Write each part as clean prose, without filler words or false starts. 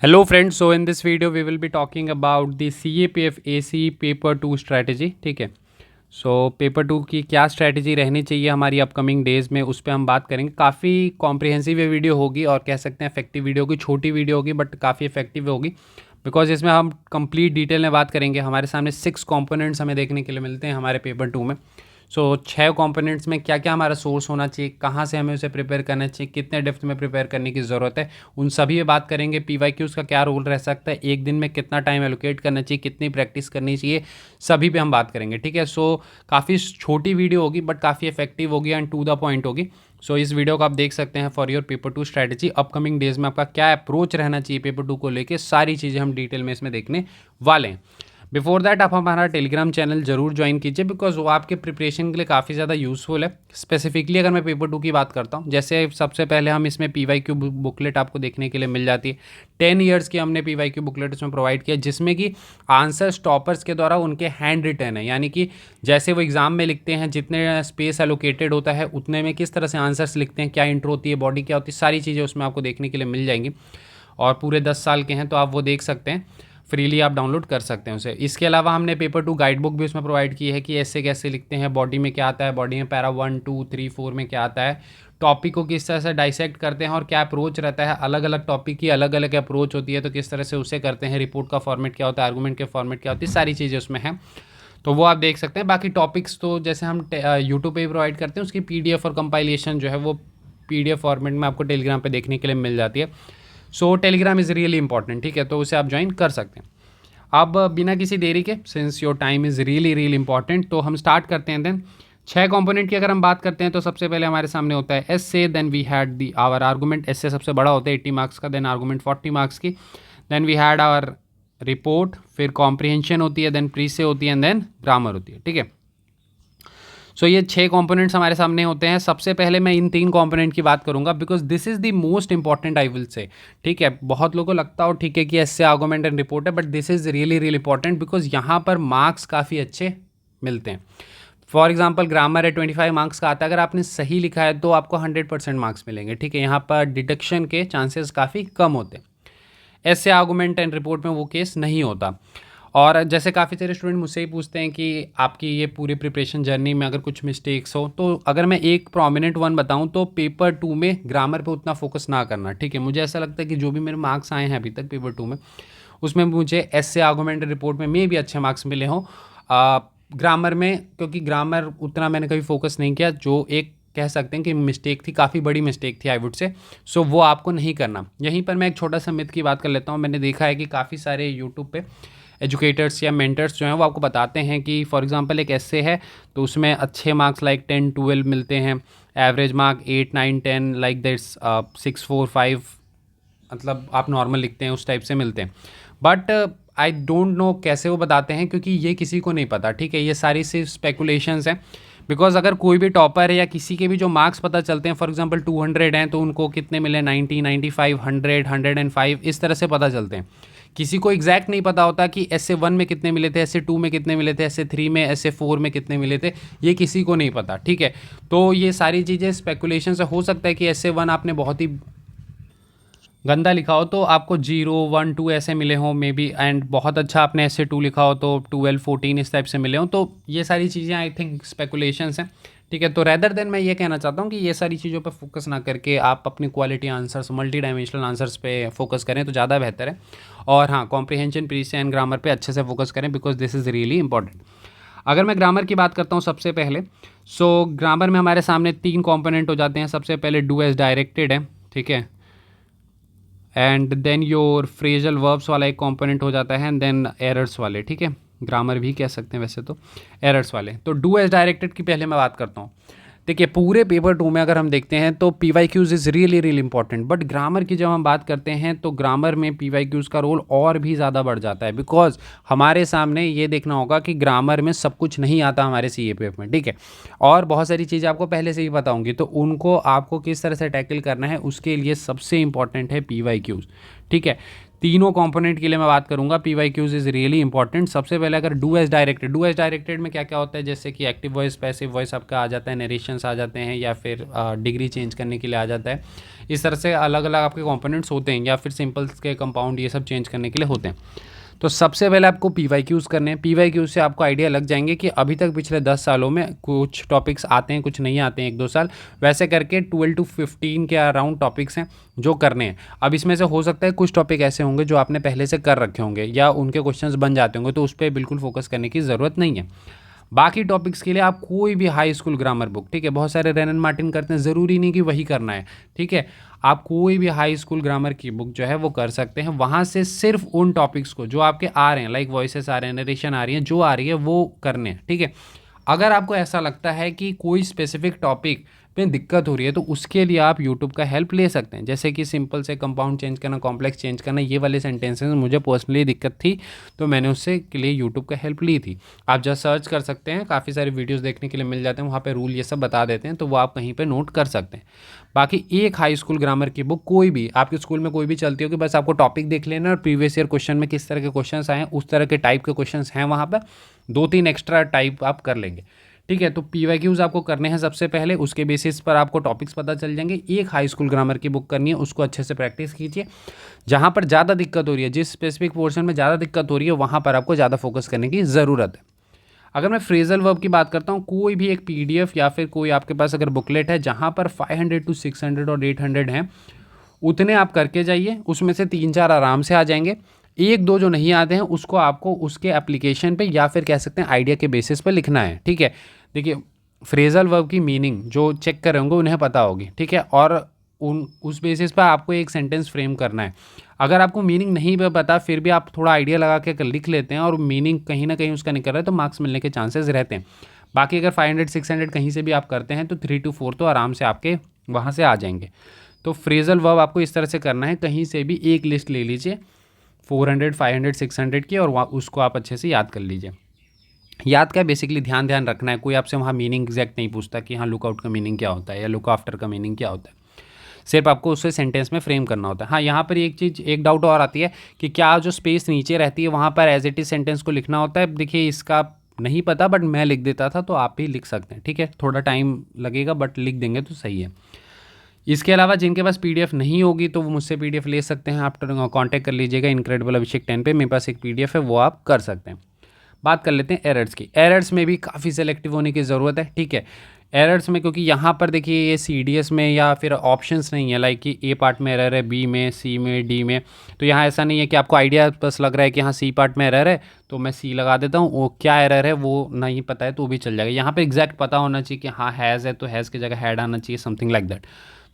Hello friends, so in this video we will be talking about the CAPF AC paper 2 strategy. ठीक है, so paper 2 की क्या strategy रहनी चाहिए हमारी अपकमिंग डेज़ में, उस पर हम बात करेंगे। काफ़ी कॉम्प्रिहेंसिव वीडियो होगी और कह सकते हैं इफेक्टिव वीडियो होगी। छोटी वीडियो होगी बट काफ़ी इफेक्टिव होगी बिकॉज इसमें हम कंप्लीट डिटेल में बात करेंगे। हमारे सामने 6 कंपोनेंट्स हमें देखने के लिए मिलते हैं हमारे पेपर 2 में। सो 6 कंपोनेंट्स में क्या क्या हमारा सोर्स होना चाहिए, कहाँ से हमें उसे प्रिपेयर करना चाहिए, कितने डेप्थ में प्रिपेयर करने की ज़रूरत है, उन सभी पे बात करेंगे। PYQs का क्या रोल रह सकता है, एक दिन में कितना टाइम एलोकेट करना चाहिए, कितनी प्रैक्टिस करनी चाहिए, सभी पे हम बात करेंगे। ठीक है, सो काफ़ी छोटी वीडियो होगी बट काफ़ी इफेक्टिव होगी एंड टू द पॉइंट होगी। सो इस वीडियो को आप देख सकते हैं for your paper 2 strategy. Upcoming days में आपका क्या अप्रोच रहना चाहिए पेपर 2 को लेके, सारी चीज़ें हम डिटेल में इसमें देखने वाले हैं। बिफोर दैट आप हमारा टेलीग्राम चैनल जरूर ज्वाइन कीजिए बिकॉज वो आपके प्रिपरेशन के लिए काफ़ी ज़्यादा यूज़फुल है। स्पेसिफिकली अगर मैं पेपर 2 की बात करता हूँ, जैसे सबसे पहले हम इसमें PYQ बुकलेट आपको देखने के लिए मिल जाती है। 10 ईयर्स की हमने PYQ बुकलेट इसमें प्रोवाइड किया जिसमें कि आंसर्स टॉपर्स के द्वारा उनके हैंड रिटन है, यानी कि जैसे वो एग्जाम में लिखते हैं जितने स्पेस एलोकेटेड होता है उतने में किस तरह से आंसर्स लिखते हैं, क्या इंट्रो होती है, बॉडी क्या होती है, सारी चीज़ें उसमें आपको देखने के लिए मिल जाएंगी। और पूरे 10 साल के हैं तो आप वो देख सकते हैं, फ्रीली आप डाउनलोड कर सकते हैं उसे। इसके अलावा हमने पेपर 2 गाइड बुक भी उसमें प्रोवाइड की है कि ऐसे कैसे लिखते हैं, बॉडी में क्या आता है, बॉडी में पैरा 1 2 3 4 में क्या आता है, टॉपिक को किस तरह से डाइसेक्ट करते हैं और क्या अप्रोच रहता है। अलग अलग टॉपिक की अलग अलग अप्रोच होती है तो किस तरह से उसे करते हैं, रिपोर्ट का फॉर्मेट क्या होता है, आर्गूमेंट के फॉर्मेट क्या होती है, सारी चीज़ें उसमें हैं। तो वो आप देख सकते हैं। बाकी टॉपिक्स तो जैसे हम यूट्यूब पे प्रोवाइड करते हैं, उसकी PDF और कंपाइलेशन जो है वो PDF फॉर्मेट में आपको टेलीग्राम पे देखने के लिए मिल जाती है। सो टेलीग्राम इज़ रियली इंपॉर्टेंट। ठीक है, तो उसे आप ज्वाइन कर सकते हैं। अब बिना किसी देरी के, since your time is really really important, तो हम स्टार्ट करते हैं। देन 6 कंपोनेंट की अगर हम बात करते हैं तो सबसे पहले हमारे सामने होता है essay, then we had the our argument. Essay सबसे बड़ा होता है 80 मार्क्स का, देन आर्गूमेंट 40 मार्क्स की, then we had our report, फिर कॉम्प्रिहेंशन होती है, देन प्रीसे होती है, देन ग्रामर होती है। ठीक है, सो ये 6 कंपोनेंट्स हमारे सामने होते हैं। सबसे पहले मैं इन 3 कंपोनेंट की बात करूंगा because this is the most important I will say. ठीक है, बहुत लोगों को लगता हो ठीक है कि ऐसे आर्गूमेंट एंड रिपोर्ट है, but this is really really important because यहाँ पर मार्क्स काफ़ी अच्छे मिलते हैं। फॉर एग्जाम्पल ग्रामर है 25 मार्क्स का आता है, अगर आपने सही लिखा है तो आपको 100% मार्क्स मिलेंगे। ठीक है, यहाँ पर डिडक्शन के चांसेस काफ़ी कम होते हैं। ऐसे आर्गूमेंट एंड रिपोर्ट में वो केस नहीं होता। और जैसे काफ़ी सारे स्टूडेंट मुझसे ही पूछते हैं कि आपकी ये पूरी प्रिपरेशन जर्नी में अगर कुछ मिस्टेक्स हो, तो अगर मैं एक प्रोमिनेंट वन बताऊं तो पेपर 2 में ग्रामर पे उतना फोकस ना करना। ठीक है, मुझे ऐसा लगता है कि जो भी मेरे मार्क्स आए हैं अभी तक पेपर 2 में, उसमें मुझे ऐसे आर्गूमेंट रिपोर्ट में भी अच्छे मार्क्स मिले हों। ग्रामर में क्योंकि ग्रामर उतना मैंने कभी फोकस नहीं किया, जो एक कह सकते हैं कि मिस्टेक थी, काफ़ी बड़ी मिस्टेक थी आई वुड से। सो वो आपको नहीं करना। यहीं पर मैं एक छोटा सा मिथ की बात कर लेता हूँ। मैंने देखा है कि काफ़ी सारे यूट्यूब पे एजुकेटर्स या मेंटर्स जो हैं वो आपको बताते हैं कि फॉर एग्जांपल एक ऐसे है तो उसमें अच्छे मार्क्स लाइक 10 12 मिलते हैं, एवरेज मार्क 8 9 10 लाइक दैट्स 6 4 5, मतलब आप नॉर्मल लिखते हैं उस टाइप से मिलते हैं। बट आई डोंट नो कैसे वो बताते हैं क्योंकि ये किसी को नहीं पता। ठीक है, ये सारी सिर्फ स्पेकुलेशंस हैं बिकॉज अगर कोई भी टॉपर है या किसी के भी जो मार्क्स पता चलते हैं, फॉर एग्जांपल 200 हैं तो उनको कितने मिले, 90 95 100 105, इस तरह से पता चलते हैं। किसी को एग्जैक्ट नहीं पता होता कि SA1 में कितने मिले थे, SA2 में कितने मिले थे, SA3 में, SA4 में कितने मिले थे, ये किसी को नहीं पता। ठीक है, तो ये सारी चीज़ें स्पेकुलेशन से हो सकता है कि SA1 आपने बहुत ही गंदा लिखा हो तो आपको 0 1 2 ऐसे मिले हों मे बी, एंड बहुत अच्छा आपने SA2 लिखा हो तो 12 14 इस टाइप से मिले हों। तो ये सारी चीज़ें आई थिंक स्पेकुलेशंस हैं। ठीक है, तो रेदर देन मैं ये कहना चाहता हूँ कि ये सारी चीज़ों पर फोकस ना करके आप अपनी quality answers, multi dimensional answers पे फोकस करें तो ज़्यादा बेहतर है। और हाँ, कॉम्प्रिहेंशन, प्रीसे एंड ग्रामर पे अच्छे से फोकस करें because this is really important. अगर मैं ग्रामर की बात करता हूँ सबसे पहले, सो ग्रामर में हमारे सामने 3 कॉम्पोनेंट हो जाते हैं। सबसे पहले डू एज डायरेक्टेड है, ठीक है, and then your phrasal verbs वाला एक कंपोनेंट हो जाता है, एंड देन एरर्स वाले। ठीक है, ग्रामर भी कह सकते हैं वैसे तो, एरर्स वाले। तो डू एज डायरेक्टेड की पहले मैं बात करता हूँ। देखिए, पूरे पेपर 2 में अगर हम देखते हैं तो PYQs is really really important, but grammar की जब हम बात करते हैं तो ग्रामर में PYQs का रोल और भी ज़्यादा बढ़ जाता है बिकॉज हमारे सामने ये देखना होगा कि ग्रामर में सब कुछ नहीं आता हमारे CAPF में। ठीक है, और बहुत सारी चीज़ें आपको पहले से ही पता होंगी, तो उनको आपको किस तरह से टैकल करना है उसके लिए सबसे इंपॉर्टेंट है PYQs। ठीक है, तीनों कंपोनेंट के लिए मैं बात करूंगा। PYQs is really important. सबसे पहले अगर डू एज डायरेक्टेड में क्या क्या होता है, जैसे कि एक्टिव वॉइस, पैसिव वॉइस आपका आ जाता है, नरेशंस आ जाते हैं, या फिर डिग्री चेंज करने के लिए आ जाता है। इस तरह से अलग अलग आपके कंपोनेंट्स होते हैं, या फिर सिंपल्स के कंपाउंड ये सब चेंज करने के लिए होते हैं। तो सबसे पहले आपको PYQs करने हैं। PYQs से आपको आइडिया लग जाएंगे कि अभी तक पिछले 10 सालों में कुछ टॉपिक्स आते हैं, कुछ नहीं आते हैं, 1-2 साल, वैसे करके 12 to 15 के अराउंड टॉपिक्स हैं जो करने हैं। अब इसमें से हो सकता है कुछ टॉपिक ऐसे होंगे जो आपने पहले से कर रखे होंगे या उनके क्वेश्चंस बन जाते होंगे, तो उस पर बिल्कुल फोकस करने की ज़रूरत नहीं है। बाकी टॉपिक्स के लिए आप कोई भी हाई स्कूल ग्रामर बुक, ठीक है, बहुत सारे रेनन मार्टिन करते हैं, ज़रूरी नहीं कि वही करना है, ठीक है, आप कोई भी हाई स्कूल ग्रामर की बुक जो है वो कर सकते हैं। वहाँ से सिर्फ उन टॉपिक्स को जो आपके आ रहे हैं, लाइक वॉइसेस आ रहे हैं, नरेशन आ रही है, जो आ रही है वो करने हैं, ठीक है। अगर आपको ऐसा लगता है कि कोई स्पेसिफिक टॉपिक में दिक्कत हो रही है, तो उसके लिए आप यूट्यूब का हेल्प ले सकते हैं। जैसे कि सिंपल से कंपाउंड चेंज करना, कॉम्प्लेक्स चेंज करना, ये वाले सेंटेंसेस में मुझे पर्सनली दिक्कत थी, तो मैंने उससे के लिए यूट्यूब का हेल्प ली थी। आप जस्ट सर्च कर सकते हैं, काफ़ी सारे वीडियोस देखने के लिए मिल जाते हैं, वहाँ पे रूल ये सब बता देते हैं, तो वो आप कहीं पे नोट कर सकते हैं। बाकी एक हाई स्कूल ग्रामर की बुक कोई भी आपके स्कूल में कोई भी चलती हो, कि बस आपको टॉपिक देख लेना और प्रीवियस ईयर क्वेश्चन में किस तरह के क्वेश्चंस आए हैं, उस तरह के टाइप के क्वेश्चंस हैं वहाँ पर, 2-3 एक्स्ट्रा टाइप आप कर लेंगे, ठीक है। तो PYQs आपको करने हैं सबसे पहले, उसके बेसिस पर आपको टॉपिक्स पता चल जाएंगे। एक हाई स्कूल ग्रामर की बुक करनी है, उसको अच्छे से प्रैक्टिस कीजिए। जहाँ पर ज़्यादा दिक्कत हो रही है, जिस स्पेसिफिक पोर्शन में ज़्यादा दिक्कत हो रही है, वहाँ पर आपको ज़्यादा फोकस करने की ज़रूरत है। अगर मैं फ्रेजल वर्ब की बात करता हूँ, कोई भी एक PDF या फिर कोई आपके पास अगर बुकलेट है जहाँ पर 500 to 600 और 800 हैं, उतने आप करके जाइए, उसमें से 3-4 आराम से आ जाएंगे। 1-2 जो नहीं आते हैं उसको आपको उसके एप्लीकेशन पे या फिर कह सकते हैं आइडिया के बेसिस पे लिखना है, ठीक है। देखिए, फ्रेजल वर्ब की मीनिंग जो चेक कर रहे होंगे उन्हें पता होगी, ठीक है, और उस बेसिस पर आपको एक सेंटेंस फ्रेम करना है। अगर आपको मीनिंग नहीं पता, फिर भी आप थोड़ा आइडिया लगा के लिख लेते हैं और मीनिंग कहीं ना कहीं उसका निकल रहा है, तो मार्क्स मिलने के चांसेस रहते हैं। बाकी अगर 500-600 कहीं से भी आप करते हैं, तो 3 to 4 तो आराम से आपके वहाँ से आ जाएंगे। तो फ्रेजल वर्ब आपको इस तरह से करना है, कहीं से भी एक लिस्ट ले लीजिए 400, 500, 600 की, और उसको आप अच्छे से याद कर लीजिए। याद का बेसिकली ध्यान रखना है, कोई आपसे वहाँ मीनिंग एग्जैक्ट नहीं पूछता कि हाँ लुकआउट का मीनिंग क्या होता है या लुक आफ्टर का मीनिंग क्या होता है, सिर्फ आपको उसे सेंटेंस में फ्रेम करना होता है। हाँ, यहाँ पर एक चीज़, एक डाउट और आती है कि क्या जो स्पेस नीचे रहती है वहाँ पर एज इट इज सेंटेंस को लिखना होता है। देखिए, इसका नहीं पता, बट मैं लिख देता था, तो आप भी लिख सकते हैं, ठीक है, थोड़ा टाइम लगेगा बट लिख देंगे तो सही है। इसके अलावा जिनके पास PDF नहीं होगी तो वो मुझसे PDF ले सकते हैं, आप कांटेक्ट कर लीजिएगा इनक्रेडिबल अभिषेक 10 पे, मेरे पास एक PDF है, वो आप कर सकते हैं। बात कर लेते हैं एरर्स की। एरर्स में भी काफ़ी सेलेक्टिव होने की ज़रूरत है, ठीक है। एरर्स में, क्योंकि यहाँ पर देखिए ये CDS में या फिर ऑप्शंस नहीं है, लाइक कि A पार्ट में एरर है, B में, C में, D में, तो यहाँ ऐसा नहीं है कि आपको आइडिया बस लग रहा है कि हाँ C पार्ट में एरर है तो मैं C लगा देता हूँ, वो क्या एरर है वो नहीं पता है तो भी चल जाएगा। यहाँ पे एग्जैक्ट पता होना चाहिए कि हाँ हैज़ है तो हैज़ की जगह हैड आना चाहिए, समथिंग लाइक दैट।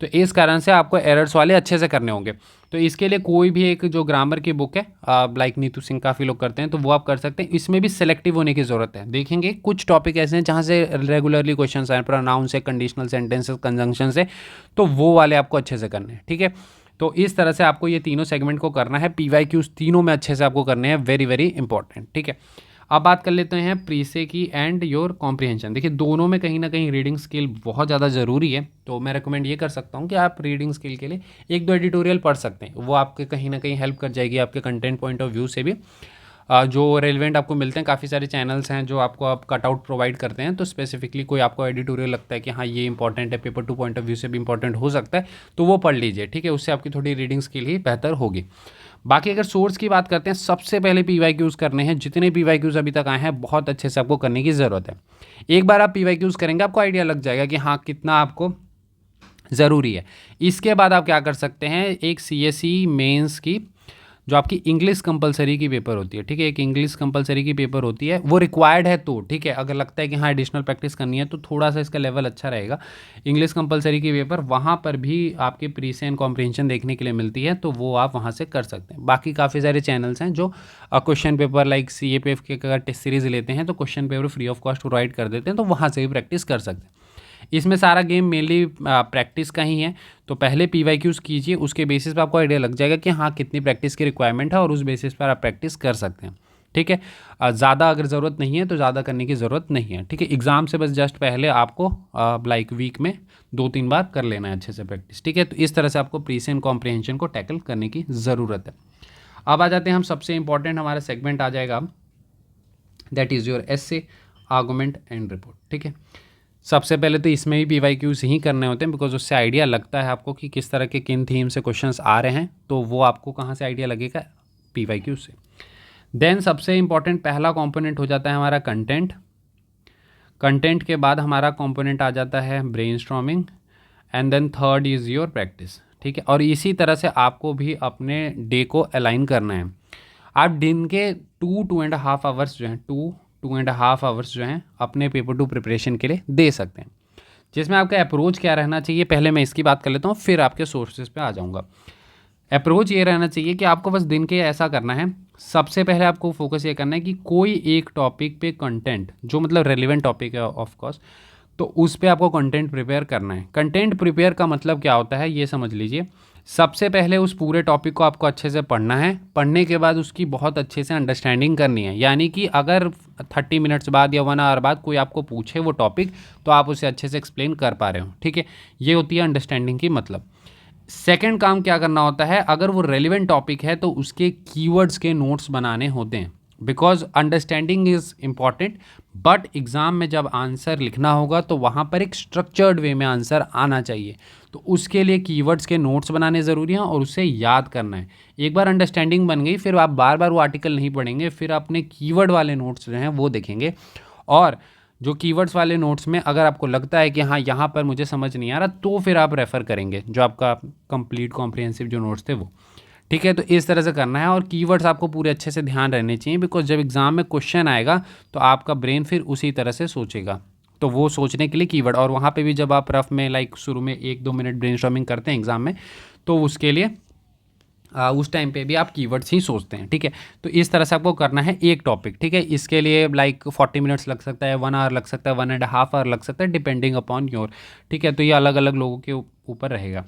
तो इस कारण से आपको एरर्स वाले अच्छे से करने होंगे। तो इसके लिए कोई भी एक जो ग्रामर की बुक है, लाइक नीतू सिंह काफ़ी लोग करते हैं, तो वो आप कर सकते हैं। इसमें भी सेलेक्टिव होने की ज़रूरत है। देखेंगे कुछ टॉपिक ऐसे हैं जहाँ से रेगुलरली क्वेश्चन आए, प्रोनाउन से, कंडीशनल सेंटेंसेस, कंजंक्शन से, तो वो वाले आपको अच्छे से करने हैं, ठीक है। तो इस तरह से आपको ये तीनों सेगमेंट को करना है। PYQs तीनों में अच्छे से आपको करने हैं, वेरी वेरी इंपॉर्टेंट, ठीक है। अब बात कर लेते हैं प्रीसे की एंड योर कॉम्प्रिहेंशन। देखिए, दोनों में कहीं ना कहीं रीडिंग स्किल बहुत ज़्यादा ज़रूरी है, तो मैं रेकमेंड ये कर सकता हूँ कि आप रीडिंग स्किल के लिए 1-2 एडिटोरियल पढ़ सकते हैं, वो आपके कहीं ना कहीं हेल्प कर जाएगी आपके कंटेंट पॉइंट ऑफ व्यू से भी। जो रेलिवेंट आपको मिलते हैं, काफ़ी सारे चैनल्स हैं जो आपको आप कटआउट प्रोवाइड करते हैं, तो स्पेसिफिकली कोई आपको एडिटोरियल लगता है कि हाँ ये इंपॉर्टेंट है, पेपर 2 पॉइंट ऑफ व्यू से भी इंपॉर्टेंट हो सकता है, तो वो पढ़ लीजिए, ठीक है, उससे आपकी थोड़ी रीडिंग स्किल ही बेहतर होगी। बाकी अगर सोर्स की बात करते हैं, सबसे पहले PYQs करने हैं। जितने PYQs अभी तक आए हैं बहुत अच्छे से आपको करने की ज़रूरत है। एक बार आप PYQs करेंगे आपको आइडिया लग जाएगा कि हाँ कितना आपको ज़रूरी है। इसके बाद आप क्या कर सकते हैं, एक CSE मेंस की जो आपकी इंग्लिश कंपलसरी की पेपर होती है, ठीक है, एक इंग्लिश कंपलसरी की पेपर होती है, वो रिक्वायर्ड है तो ठीक है, अगर लगता है कि हाँ एडिशनल प्रैक्टिस करनी है तो थोड़ा सा इसका लेवल अच्छा रहेगा। इंग्लिश कंपलसरी की पेपर वहाँ पर भी आपके प्रीसे एंड कॉम्प्रिहेंशन देखने के लिए मिलती है, तो वो आप वहाँ से कर सकते हैं। बाकी काफ़ी सारे चैनल्स हैं जो क्वेश्चन पेपर लाइक CAPF के अगर टेस्ट सीरीज़ लेते हैं तो question paper free of cost provide कर देते हैं, तो वहाँ से भी प्रैक्टिस कर सकते हैं। इसमें सारा गेम मेनली प्रैक्टिस का ही है, तो पहले PYQs कीजिए, उसके बेसिस पर आपको आइडिया लग जाएगा कि हाँ कितनी प्रैक्टिस की रिक्वायरमेंट है और उस बेसिस पर आप प्रैक्टिस कर सकते हैं, ठीक है। ज़्यादा अगर ज़रूरत नहीं है तो ज़्यादा करने की ज़रूरत नहीं है, ठीक है। एग्ज़ाम से बस जस्ट पहले आपको लाइक वीक में 2-3 बार कर लेना है अच्छे से प्रैक्टिस, ठीक है। तो इस तरह से आपको प्रीसे एंड कॉम्प्रिहेंशन को टैकल करने की ज़रूरत है। अब आ जाते हैं हम सबसे इंपॉर्टेंट हमारा सेगमेंट आ जाएगा अब, that is your essay, argument and report. ठीक है, सबसे पहले तो इसमें भी PYQs ही करने होते हैं, बिकॉज उससे आइडिया लगता है आपको कि किस तरह के किन थीम से क्वेश्चंस आ रहे हैं, तो वो आपको कहाँ से आइडिया लगेगा, PYQ से। देन सबसे इंपॉर्टेंट पहला कंपोनेंट हो जाता है हमारा कंटेंट। कंटेंट के बाद हमारा कंपोनेंट आ जाता है brainstorming, and then third is your practice. ठीक है, और इसी तरह से आपको भी अपने डे को अलाइन करना है। आप दिन के 2.5 आवर्स जो हैं 2.5 आवर्स जो हैं अपने पेपर 2 प्रिपरेशन के लिए दे सकते हैं। जिसमें आपका अप्रोच क्या रहना चाहिए, पहले मैं इसकी बात कर लेता हूँ, फिर आपके सोर्सेज पे आ जाऊँगा। अप्रोच ये रहना चाहिए कि आपको बस दिन के ऐसा करना है, सबसे पहले आपको फोकस ये करना है कि कोई एक टॉपिक पे कंटेंट जो मतलब रेलिवेंट टॉपिक है ऑफ कोर्स, तो उस पे आपको कंटेंट प्रिपेयर करना है। कंटेंट प्रिपेयर का मतलब क्या होता है ये समझ लीजिए। सबसे पहले उस पूरे टॉपिक को आपको अच्छे से पढ़ना है, पढ़ने के बाद उसकी बहुत अच्छे से अंडरस्टैंडिंग करनी है। यानी कि अगर 30 मिनट्स बाद या 1 आवर बाद कोई आपको पूछे वो टॉपिक, तो आप उसे अच्छे से एक्सप्लेन कर पा रहे हो। ठीक है, ये होती है अंडरस्टैंडिंग की मतलब। सेकंड काम क्या करना होता है, अगर वो रेलिवेंट टॉपिक है तो उसके कीवर्ड्स के नोट्स बनाने होते हैं, because understanding is important, but exam में जब आंसर लिखना होगा तो वहाँ पर एक स्ट्रक्चर्ड वे में आंसर आना चाहिए। तो उसके लिए कीवर्ड्स के नोट्स बनाने ज़रूरी हैं और उसे याद करना है। एक बार अंडरस्टैंडिंग बन गई, फिर आप बार बार वो आर्टिकल नहीं पढ़ेंगे, फिर अपने कीवर्ड वाले नोट्स जो हैं वो देखेंगे। और जो कीवर्ड्स वाले नोट्स में अगर आपको लगता है कि हाँ यहाँ पर मुझे समझ नहीं आ रहा, तो फिर आप रेफ़र करेंगे जो आपका कंप्लीट कॉम्प्रिहेंसिव जो नोट्स थे वो। ठीक है, तो इस तरह से करना है और कीवर्ड्स आपको पूरे अच्छे से ध्यान रहने चाहिए, बिकॉज जब एग्ज़ाम में क्वेश्चन आएगा तो आपका ब्रेन फिर उसी तरह से सोचेगा। तो वो सोचने के लिए कीवर्ड, और वहाँ पे भी जब आप रफ में लाइक शुरू में 1-2 मिनट ब्रेनस्टॉर्मिंग करते हैं एग्ज़ाम में, तो उसके लिए उस टाइम पे भी आप कीवर्ड्स ही सोचते हैं। ठीक है, तो इस तरह से आपको करना है एक टॉपिक। ठीक है, इसके लिए लाइक 40 मिनट्स लग सकता है, 1 आवर लग सकता है, 1.5 आवर लग सकता है, डिपेंडिंग अपॉन योर। ठीक है, तो ये अलग अलग लोगों के ऊपर रहेगा।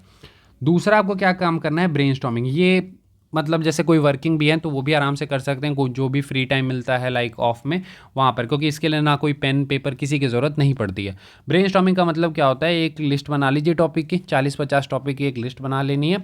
दूसरा आपको क्या काम करना है, ब्रेनस्टॉर्मिंग। ये मतलब जैसे कोई वर्किंग भी है तो वो भी आराम से कर सकते हैं, कोई जो भी फ्री टाइम मिलता है लाइक ऑफ में वहाँ पर, क्योंकि इसके लिए ना कोई पेन पेपर किसी की ज़रूरत नहीं पड़ती है। ब्रेनस्टॉर्मिंग का मतलब क्या होता है, एक लिस्ट बना लीजिए टॉपिक की, 40-50 टॉपिक की एक लिस्ट बना लेनी है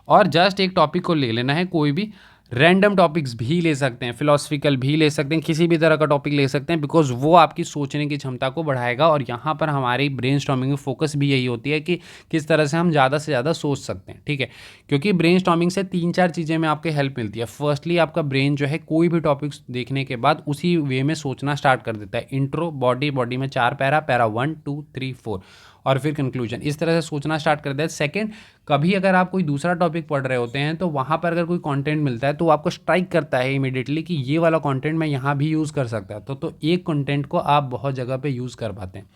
और जस्ट एक टॉपिक को ले लेना है। कोई भी रैंडम टॉपिक्स भी ले सकते हैं, फिलोसफिकल भी ले सकते हैं, किसी भी तरह का टॉपिक ले सकते हैं, बिकॉज वो आपकी सोचने की क्षमता को बढ़ाएगा। और यहाँ पर हमारी ब्रेनस्टॉर्मिंग में फोकस भी यही होती है कि किस तरह से हम ज़्यादा से ज़्यादा सोच सकते हैं। ठीक है, क्योंकि ब्रेनस्टॉर्मिंग से 3-4 चीज़ें में आपके हेल्प मिलती है। फर्स्टली आपका ब्रेन जो है कोई भी टॉपिक्स देखने के बाद उसी वे में सोचना स्टार्ट कर देता है। इंट्रो, बॉडी, बॉडी में 4 पैरा, पैरा 1 2 3 4 और फिर कंक्लूजन, इस तरह से सोचना स्टार्ट कर देता है। सेकंड, कभी अगर आप कोई दूसरा टॉपिक पढ़ रहे होते हैं तो वहाँ पर अगर कोई कंटेंट मिलता है तो आपको स्ट्राइक करता है इमीडिएटली कि ये वाला कंटेंट मैं यहाँ भी यूज़ कर सकता है। तो एक कंटेंट को आप बहुत जगह पे यूज़ कर पाते हैं।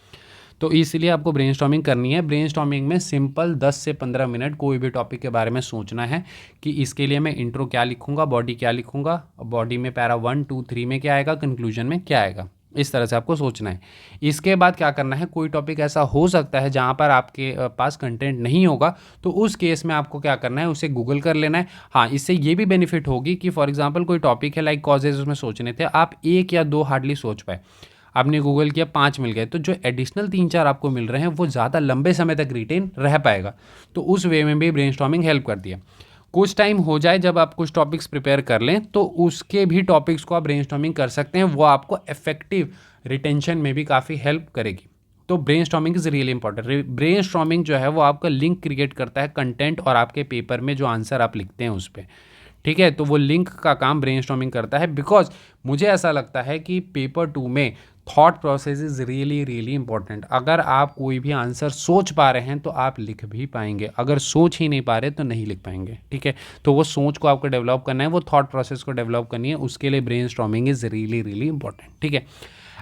तो इसलिए आपको ब्रेनस्टॉर्मिंग करनी है। ब्रेनस्टॉर्मिंग में सिंपल 10 से 15 मिनट कोई भी टॉपिक के बारे में सोचना है कि इसके लिए मैं इंट्रो क्या लिखूंगा, बॉडी क्या लिखूंगा, बॉडी में पैरा 1 2 3 में क्या आएगा, कंक्लूजन में क्या आएगा, इस तरह से आपको सोचना है। इसके बाद क्या करना है, कोई टॉपिक ऐसा हो सकता है जहाँ पर आपके पास कंटेंट नहीं होगा, तो उस केस में आपको क्या करना है, उसे गूगल कर लेना है। हाँ, इससे ये भी बेनिफिट होगी कि फॉर एग्जांपल कोई टॉपिक है लाइक कॉजेज, उसमें सोचने थे, आप 1 या 2 हार्डली सोच पाए, आपने गूगल किया 5 मिल गए, तो जो एडिशनल 3-4 आपको मिल रहे हैं वो ज़्यादा लंबे समय तक रिटेन रह पाएगा। तो उस वे में भी ब्रेनस्टॉर्मिंग हेल्प करती है। कुछ टाइम हो जाए जब आप कुछ टॉपिक्स प्रिपेयर कर लें तो उसके भी टॉपिक्स को आप ब्रेनस्टॉर्मिंग कर सकते हैं, वो आपको इफेक्टिव रिटेंशन में भी काफ़ी हेल्प करेगी। तो brainstorming is really important. Brainstorming जो है वो आपका लिंक क्रिएट करता है कंटेंट और आपके पेपर में जो आंसर आप लिखते हैं उस पर। ठीक है, तो वो लिंक का काम ब्रेनस्टॉर्मिंग करता है। बिकॉज मुझे ऐसा लगता है कि पेपर 2 में thought process is really really important. अगर आप कोई भी आंसर सोच पा रहे हैं तो आप लिख भी पाएंगे, अगर सोच ही नहीं पा रहे तो नहीं लिख पाएंगे। ठीक है, तो वो सोच को आपको डेवलप करना है, वो थॉट प्रोसेस को डेवलप करनी है, उसके लिए brainstorming is really really important. ठीक है,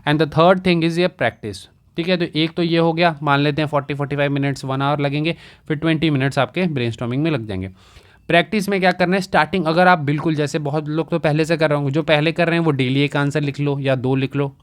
and the third thing is ये प्रैक्टिस। ठीक है, तो एक तो ये हो गया, मान लेते हैं 40-45 मिनट्स 1 आवर लगेंगे, फिर 20 मिनट्स आपके ब्रेनस्टॉर्मिंग में लग जाएंगे। प्रैक्टिस में क्या करना है, स्टार्टिंग अगर आप बिल्कुल जैसे बहुत लोग तो पहले से कर रहे होंगे, जो पहले कर रहे हैं वो डेली एक आंसर लिख लो या 2 लिख लो।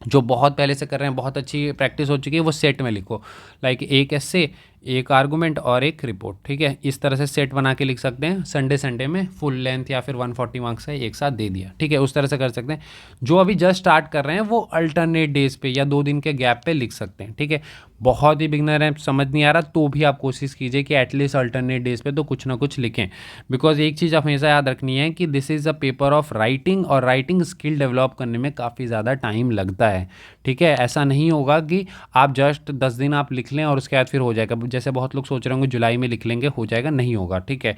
जो बहुत पहले से कर रहे हैं, बहुत अच्छी प्रैक्टिस हो चुकी है, वो सेट में लिखो, लाइक एक ऐसे एक आर्गूमेंट और एक रिपोर्ट, ठीक है। इस तरह से सेट बना के लिख सकते हैं। संडे में फुल लेंथ या फिर 140 मार्क्स है एक साथ दे दिया, ठीक है। उस तरह से कर सकते हैं। जो अभी जस्ट स्टार्ट कर रहे हैं वो अल्टरनेट डेज पे या 2 दिन के गैप पे लिख सकते हैं, ठीक है। बहुत ही बिगनर है, समझ नहीं आ रहा, तो भी आप कोशिश कीजिए कि एटलीस्ट अल्टरनेट डेज पे तो कुछ ना कुछ लिखें। बिकॉज एक चीज़ हमेशा याद रखनी है कि this is a paper of writing, और राइटिंग स्किल डेवलप करने में काफ़ी ज़्यादा टाइम लगता है, ठीक है। ऐसा नहीं होगा कि आप जस्ट 10 दिन आप लिख लें और उसके बाद फिर हो जाएगा। जैसे बहुत लोग सोच रहे होंगे जुलाई में लिख लेंगे हो जाएगा, नहीं होगा, ठीक है।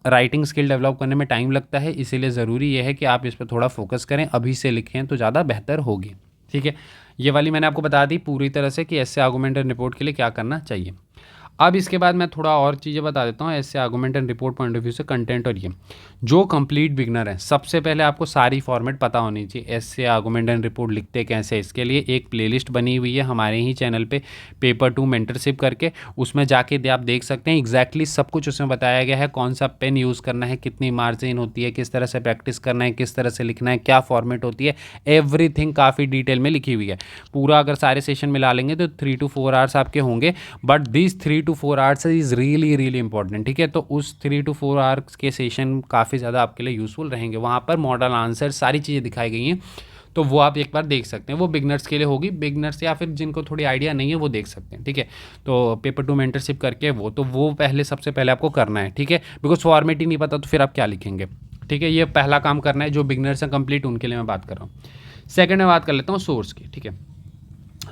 राइटिंग स्किल डेवलप करने में टाइम लगता है, इसीलिए ज़रूरी ये है कि आप इस पर थोड़ा फोकस करें, अभी से लिखें तो ज़्यादा बेहतर होगी, ठीक है। ये वाली मैंने आपको बता दी पूरी तरह से कि ऐसे आर्गूमेंट एंड रिपोर्ट के लिए क्या करना चाहिए। अब इसके बाद मैं थोड़ा और चीज़ें बता देता हूँ ऐसे argument and report point of view से, कंटेंट। और ये जो कंप्लीट बिगनर है, सबसे पहले आपको सारी फॉर्मेट पता होनी चाहिए। ऐसे आर्गूमेंट एंड रिपोर्ट लिखते कैसे, इसके लिए एक प्लेलिस्ट बनी हुई है हमारे ही चैनल पे, पेपर 2 मेंटरशिप करके। उसमें जाके आप देख सकते हैं एग्जैक्टली सब कुछ उसमें बताया गया है। कौन सा पेन यूज़ करना है, कितनी मार्जिन होती है, किस तरह से प्रैक्टिस करना है, किस तरह से लिखना है, क्या फॉर्मेट होती है, एवरीथिंग काफ़ी डिटेल में लिखी हुई है। पूरा अगर सारे सेशन मिला लेंगे तो 3 to 4 आवर्स आपके होंगे, but this 3 to 4 hours is really important, ठीक है। तो उस 3 to 4 आवर्स के सेशन काफ़ी ज़्यादा आपके लिए यूज़फुल रहेंगे। वहाँ पर मॉडल आंसर सारी चीज़ें दिखाई गई हैं, तो वो आप एक बार देख सकते हैं। वो बिगनर्स के लिए होगी, बिगनर्स या फिर जिनको थोड़ी आइडिया नहीं है वो देख सकते हैं, ठीक है। तो पेपर 2 मेंटरशिप करके वो पहले सबसे पहले आपको करना है, ठीक है। बिकॉज फॉर्मेट ही नहीं पता तो फिर आप क्या लिखेंगे, ठीक है। ये पहला काम करना है, जो बिगनर्स हैं कंप्लीट उनके लिए मैं बात कर रहा हूँ। सेकेंड में बात कर लेता हूँ सोर्स की, ठीक है।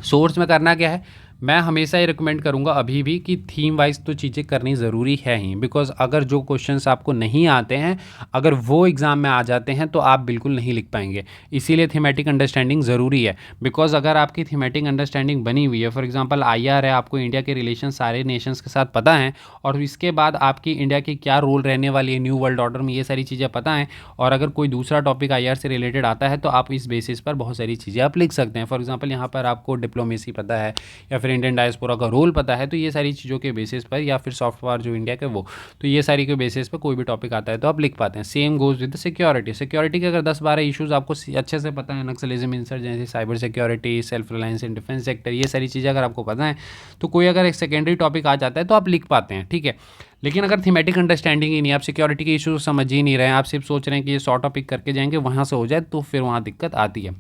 सोर्स में करना क्या है, मैं हमेशा ये रिकमेंड करूँगा अभी भी कि थीम वाइज तो चीज़ें करनी ज़रूरी है ही। बिकॉज अगर जो क्वेश्चंस आपको नहीं आते हैं, अगर वो एग्ज़ाम में आ जाते हैं तो आप बिल्कुल नहीं लिख पाएंगे। इसीलिए थीमेटिक अंडरस्टैंडिंग ज़रूरी है। बिकॉज अगर आपकी थीमेटिक अंडरस्टैंडिंग बनी हुई है, फॉर एग्जांपल IR है, आपको इंडिया के रिलेशन सारे नेशंस के साथ पता हैं, और इसके बाद आपकी इंडिया की क्या रोल रहने वाली है न्यू वर्ल्ड ऑर्डर में, ये सारी चीज़ें पता हैं, और अगर कोई दूसरा टॉपिक IR से रिलेटेड आता है तो आप इस बेसिस पर बहुत सारी चीज़ें आप लिख सकते हैं। फॉर एग्जाम्पल यहाँ पर आपको डिप्लोमेसी पता है या फिर इंडियन डायस्पोरा का रोल पता है, तो ये सारी चीज़ों के बेसिस पर, या फिर सॉफ्ट पावर जो इंडिया के वो, तो ये सारी के बेसिस पर कोई भी टॉपिक आता है तो आप लिख पाते हैं। सेम गोज विद सिक्योरिटी के अगर 10-12 इशूज़ आपको अच्छे से पता है, Naxalism, insurgency, cyber security, self reliance in defence sector, ये सारी चीज़ें अगर आपको पता है तो कोई अगर एक सेकेंडरी टॉपिक आ जाता है तो आप लिख पाते हैं, ठीक है। लेकिन अगर थीमेटिक अंडरस्टैंडिंग ही नहीं, आप सिक्योरिटी के इशू समझ ही नहीं रहे हैं, आप सिर्फ सोच रहे हैं कि ये 100 टॉपिक करके जाएंगे वहाँ से हो जाए, तो फिर वहाँ दिक्कत आती है।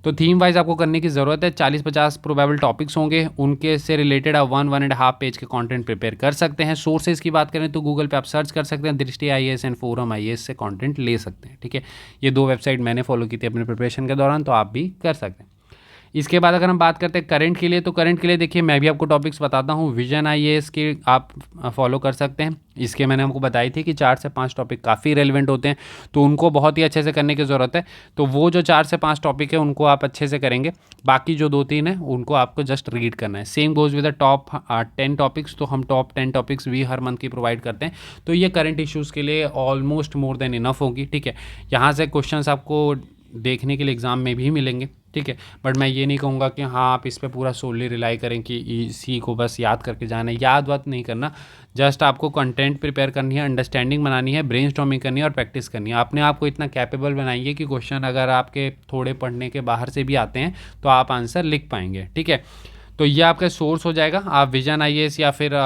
तो थीम वाइज आपको करने की ज़रूरत है। 40-50 प्रोबेबल टॉपिक्स होंगे, उनके से रिलेटेड आप 1-1.5 पेज के कंटेंट प्रिपेयर कर सकते हैं। सोर्सेज की बात करें तो गूगल पे आप सर्च कर सकते हैं, दृष्टि IAS एंड फोरम IAS से कंटेंट ले सकते हैं, ठीक है। ये 2 वेबसाइट मैंने फॉलो की थी अपने प्रिपरेशन के दौरान, तो आप भी कर सकते हैं। इसके बाद अगर हम बात करते हैं करंट के लिए, तो करंट के लिए देखिए मैं भी आपको टॉपिक्स बताता हूँ। विजन IAS के आप फॉलो कर सकते हैं। इसके मैंने आपको बताई थी कि 4 से 5 टॉपिक काफ़ी रेलिवेंट होते हैं, तो उनको बहुत ही अच्छे से करने की ज़रूरत है। तो वो जो 4 से 5 टॉपिक है उनको आप अच्छे से करेंगे, बाकी जो 2-3 है उनको आपको जस्ट रीड करना है। Same goes with the top 10 topics, तो हम टॉप 10 टॉपिक्स भी हर मंथ की प्रोवाइड करते हैं, तो ये करंट इशूज़ के लिए ऑलमोस्ट मोर देन इनफ होगी, ठीक है। यहाँ से क्वेश्चंस आपको देखने के लिए एग्ज़ाम में भी मिलेंगे, ठीक है। बट मैं ये नहीं कहूँगा कि हाँ आप इस पे पूरा सोली रिलाई करें कि इसी को बस याद करके जाना है, याद वाद नहीं करना। जस्ट आपको कंटेंट प्रिपेयर करनी है, अंडरस्टैंडिंग बनानी है, ब्रेनस्टॉर्मिंग करनी है और प्रैक्टिस करनी है। अपने आप को इतना कैपेबल बनाइए कि क्वेश्चन अगर आपके थोड़े पढ़ने के बाहर से भी आते हैं तो आप आंसर लिख पाएंगे, ठीक है। तो ये आपका सोर्स हो जाएगा। आप विजन IAS या फिर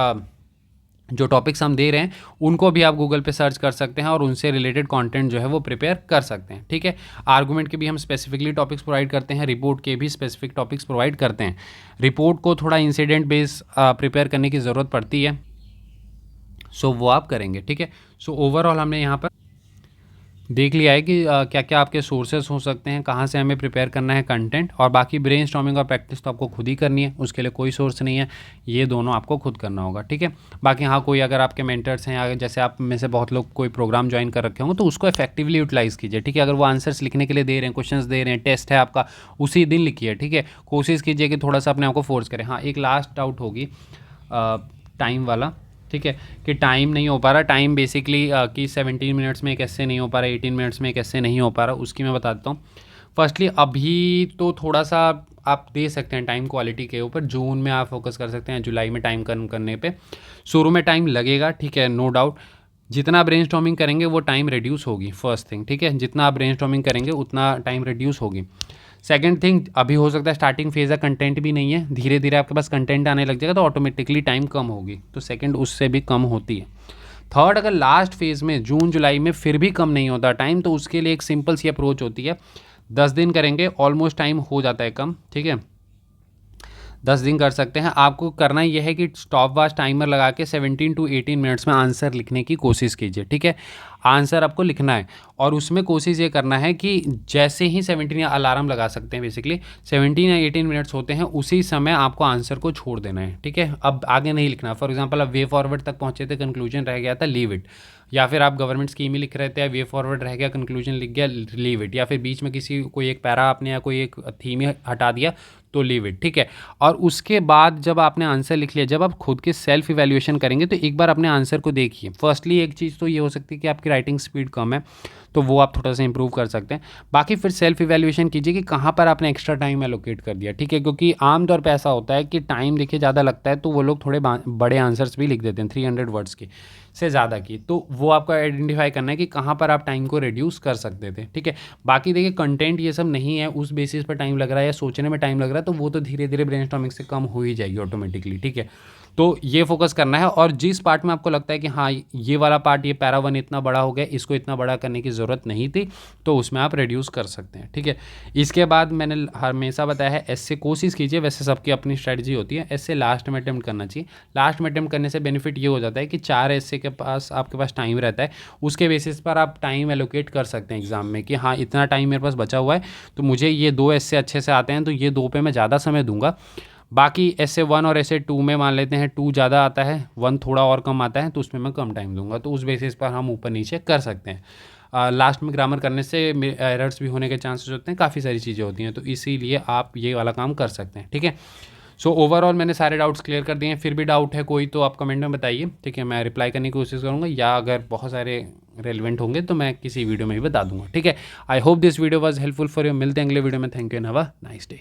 जो टॉपिक्स हम दे रहे हैं उनको भी आप गूगल पे सर्च कर सकते हैं और उनसे रिलेटेड कंटेंट जो है वो प्रिपेयर कर सकते हैं, ठीक है। आर्गूमेंट के भी हम स्पेसिफिकली टॉपिक्स प्रोवाइड करते हैं, रिपोर्ट के भी स्पेसिफिक टॉपिक्स प्रोवाइड करते हैं। रिपोर्ट को थोड़ा इंसिडेंट बेस प्रिपेयर करने की ज़रूरत पड़ती है, सो वो आप करेंगे, ठीक है। सो ओवरऑल हमने यहाँ पर देख लिया है कि क्या क्या आपके सोर्सेस हो सकते हैं, कहाँ से हमें प्रिपेयर करना है कंटेंट, और बाकी ब्रेनस्टॉर्मिंग और प्रैक्टिस तो आपको खुद ही करनी है, उसके लिए कोई सोर्स नहीं है, ये दोनों आपको खुद करना होगा, ठीक है। बाकी हाँ कोई अगर आपके मेंटर्स हैं या जैसे आप में से बहुत लोग कोई प्रोग्राम ज्वाइन कर रखे होंगे तो उसको इफेक्टिवली यूटिलाइज़ कीजिए, ठीक है। अगर वो आंसर्स लिखने के लिए दे रहे हैं, क्वेश्चंस दे रहे हैं, टेस्ट है आपका, उसी दिन लिखिए, ठीक है। कोशिश कीजिए कि थोड़ा सा अपने आप को फोर्स करें। हाँ एक लास्ट डाउट होगी टाइम वाला, ठीक है, कि टाइम नहीं हो पा रहा। टाइम बेसिकली कि 17 मिनट्स में कैसे नहीं हो पा रहा, 18 मिनट्स में कैसे नहीं हो पा रहा, उसकी मैं बता देता हूँ। फर्स्टली अभी तो थोड़ा सा आप दे सकते हैं टाइम क्वालिटी के ऊपर, जून में आप फोकस कर सकते हैं, जुलाई में टाइम कम करने पे। शुरू में टाइम लगेगा, ठीक है, नो डाउट। जितना ब्रेनस्टॉर्मिंग करेंगे वो टाइम रिड्यूस होगी, फर्स्ट थिंग, ठीक है। जितना आप ब्रेनस्टॉर्मिंग करेंगे उतना टाइम रिड्यूस होगी। सेकंड थिंग, अभी हो सकता है स्टार्टिंग फेज़ है, कंटेंट भी नहीं है, धीरे धीरे आपके पास कंटेंट आने लग जाएगा तो ऑटोमेटिकली टाइम कम होगी, तो सेकंड उससे भी कम होती है। थर्ड, अगर लास्ट फेज़ में जून जुलाई में फिर भी कम नहीं होता टाइम, तो उसके लिए एक सिंपल सी अप्रोच होती है, 10 दिन करेंगे ऑलमोस्ट टाइम हो जाता है कम, ठीक है, 10 दिन कर सकते हैं। आपको करना यह है कि स्टॉप वॉच टाइमर लगा के 17 to 18 मिनट्स में आंसर लिखने की कोशिश कीजिए, ठीक है। आंसर आपको लिखना है और उसमें कोशिश ये करना है कि जैसे ही 17 या अलार्म लगा सकते हैं बेसिकली 17 या 18 मिनट्स होते हैं उसी समय आपको आंसर को छोड़ देना है, ठीक है। अब आगे नहीं लिखना। फॉर एग्जांपल आप वे फॉरवर्ड तक पहुंचे थे, कंक्लूजन रह गया था, लीव इट। या फिर आप गवर्नमेंट स्कीम ही लिख रहे थे, वे फॉरवर्ड रह गया, कंक्लूजन लिख गया, लीव इट। या फिर बीच में किसी कोई एक पैरा आपने या कोई एक थीम ही हटा दिया तो लीव इट, ठीक है। और उसके बाद जब आपने आंसर लिख लिया, जब आप खुद के सेल्फ इवैल्यूएशन करेंगे तो एक बार अपने आंसर को देखिए। फर्स्टली एक चीज़ तो ये हो सकती है कि आपकी राइटिंग स्पीड कम है, तो वो आप थोड़ा सा इंप्रूव कर सकते हैं। बाकी फिर सेल्फ इवैल्यूएशन कीजिए कि कहाँ पर आपने एक्स्ट्रा टाइम एलोकेट कर दिया, ठीक है। क्योंकि आमतौर पे ऐसा होता है कि टाइम देखिए ज़्यादा लगता है तो वो लोग थोड़े बड़े आंसर्स भी लिख देते हैं 300 वर्ड्स की से ज़्यादा की, तो वो आपको आइडेंटिफाई करना है कि कहाँ पर आप टाइम को रिड्यूस कर सकते थे, ठीक है। बाकी देखिए कंटेंट ये सब नहीं है, उस बेसिस पर टाइम लग रहा है या सोचने में टाइम लग रहा है, तो वो तो धीरे धीरे ब्रेनस्टॉर्मिंग से कम हो ही जाएगी ऑटोमेटिकली, ठीक है। तो ये फोकस करना है और जिस पार्ट में आपको लगता है कि हाँ ये वाला पार्ट, ये पैरा 1 इतना बड़ा हो गया, इसको इतना बड़ा करने की ज़रूरत नहीं थी, तो उसमें आप रिड्यूस कर सकते हैं, ठीक है। इसके बाद मैंने हमेशा बताया है ऐसे कोशिश कीजिए, वैसे सबकी अपनी स्ट्रैटेजी होती है, ऐसे लास्ट में अटेम्प्ट करना चाहिए। लास्ट में अटेम्प्ट करने से बेनिफिट ये हो जाता है कि 4 ऐसे के पास आपके पास टाइम रहता है, उसके बेसिस पर आप टाइम एलोकेट कर सकते हैं एग्जाम में कि हाँ इतना टाइम मेरे पास बचा हुआ है, तो मुझे ये 2 ऐसे अच्छे से आते हैं तो ये 2 पे मैं ज़्यादा समय दूंगा। बाकी ऐसे 1 और ऐसे 2 में मान लेते हैं 2 ज़्यादा आता है, 1 थोड़ा और कम आता है, तो उसमें मैं कम टाइम दूंगा, तो उस बेसिस पर हम ऊपर नीचे कर सकते हैं। लास्ट में ग्रामर करने से एरर्स भी होने के चांसेस होते हैं, काफ़ी सारी चीज़ें होती हैं, तो इसीलिए आप ये वाला काम कर सकते हैं, ठीक है। सो ओवरऑल मैंने सारे डाउट्स क्लियर कर दिए हैं। फिर भी डाउट है कोई तो आप कमेंट में बताइए, ठीक है, मैं रिप्लाई करने की कोशिश करूँगा, या अगर बहुत सारे रेलिवेंट होंगे तो मैं किसी वीडियो में ही बता दूंगा, ठीक है। I hope this video was helpful for you. मिलते हैं अगले वीडियो में। Thank you and have a nice day.